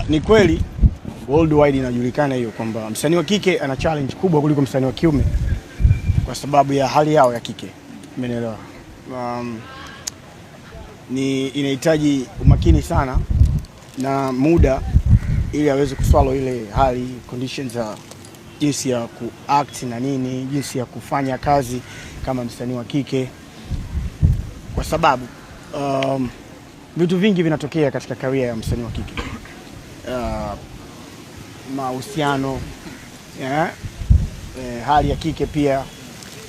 Ni kweli worldwide inajulikana hiyo kwamba msanii wa kike ana challenge kubwa kuliko msanii wa kiume kwa sababu ya hali yao ya kike. Umeelewa? Ni inahitaji umakini sana na muda ili aweze kuswallow ile hali, conditions za jinsi ya kuact na nini, jinsi ya kufanya kazi kama msanii wa kike, kwa sababu vitu vingi vinatokea katika career ya msanii wa kike. Mahusiano, hali ya kike pia,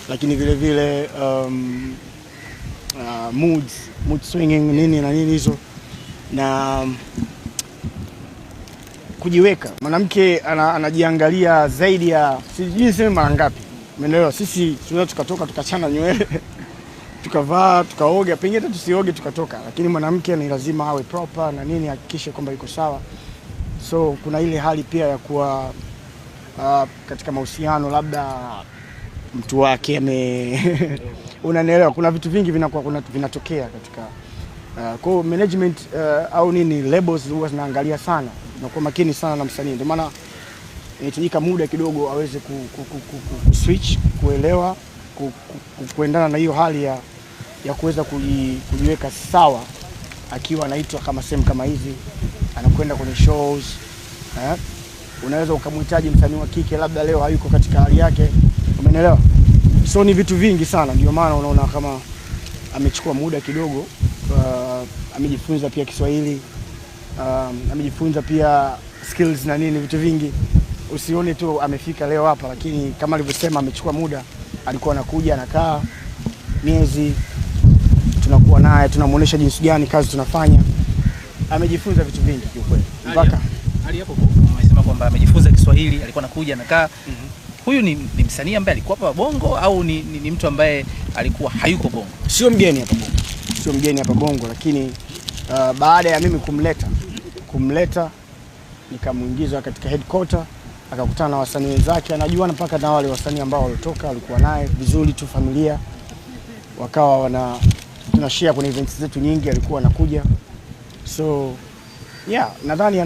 lakini vile vile mood swinging nini na nini hizo, na kujiweka. Mwanamke anajiangalia zaidi ya sijui niseme mara ngapi. Umeelewa? Sisi tunaweza tukatoka tukachana nywele tukavaa tukaoga, pengine hata tusioge tukatoka, lakini mwanamke ni lazima awe proper na nini, hakikishe kwamba iko sawa. So kuna ile hali pia ya kuwa katika mahusiano, labda mtu wake unanielewa, kuna vitu vingi vinakuwa vinatokea katika kwa management au nini, labels huwa zinaangalia sana na kwa makini sana na msanii. Ndio maana inahitajika muda kidogo aweze switch, kuelewa, kuendana na hiyo hali ya kuweza kujiweka sawa, akiwa anaitwa kama sehemu kama hizi, anakwenda kwenye shows. Unaweza ukamhitaji msanii wa kike labda leo hayuko katika hali yake, umeelewa? So ni vitu vingi sana, ndio maana unaona kama amechukua muda kidogo. Amejifunza pia Kiswahili, amejifunza pia skills na nini, vitu vingi. Usione tu amefika leo hapa, lakini kama alivyosema amechukua muda. Alikuwa anakuja anakaa miezi, tunakuwa naye, tunamuonesha jinsi gani kazi tunafanya. Amejifunza vitu vingi kiukweli. Mpaka hali hapo umesema kwamba amejifunza Kiswahili, alikuwa anakuja anakaa. Huyu ni msanii ambaye alikuwa hapa Bongo au ni mtu ambaye alikuwa hayuko Bongo? Sio mgeni hapa Bongo. Sio mgeni hapa Bongo, lakini baada ya mimi kumleta nikamuingiza katika headquarter, akakutana na wasanii wenzake, anajuana mpaka na wale wasanii ambao walitoka, walikuwa naye vizuri tu, familia. Wakawa tunashare kwenye events zetu nyingi, alikuwa anakuja. So yeah, nadhani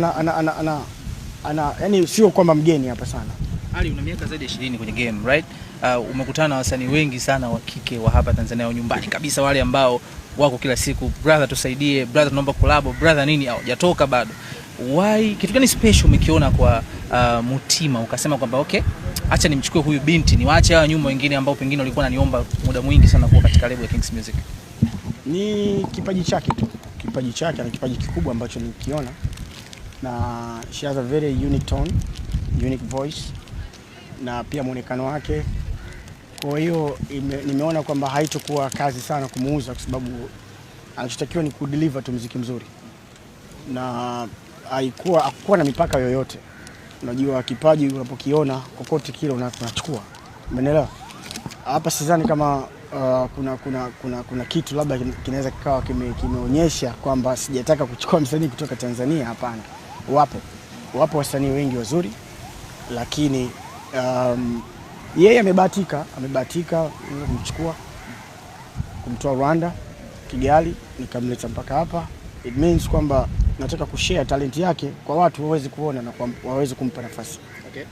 yani sio kwamba mgeni hapa sana. Ali, una miaka zaidi ya 20 kwenye game, right? Umekutana na wasanii wengi sana wa kike wa hapa Tanzania, wa nyumbani kabisa, wale ambao wako kila siku, brother tusaidie, brother tunaomba collab, brother nini, hujatoka bado. Why, kitu gani special umekiona kwa Mutima ukasema kwamba okay, acha nimchukue huyu binti, niwaache hao nyuma wengine ambao pengine walikuwa wananiomba muda mwingi sana kuwa katika label ya Kings Music? Ni kipaji chake tu. Kipaji chake, na kipaji kikubwa ambacho nikiona, na she has a very unique tone, unique voice, na pia muonekano wake. Kwa hiyo nimeona kwamba haitakuwa kazi sana kumuuza, kwa sababu anachotakiwa ni kudeliver tu muziki mzuri, na hakuwa na mipaka yoyote. Unajua kipaji unapokiona kokote kile unachukua, umeelewa? Hapa sidhani kama kuna kitu labda kinaweza kikawa kimeonyesha kwamba sijataka kuchukua msanii kutoka Tanzania. Hapana, wapo wasanii wengi wazuri, lakini yeye amebahatika kumtoa Rwanda, Kigali, nikamleta mpaka hapa. It means kwamba nataka kushare talent yake kwa watu waweze kuona na waweze kumpa nafasi. Okay.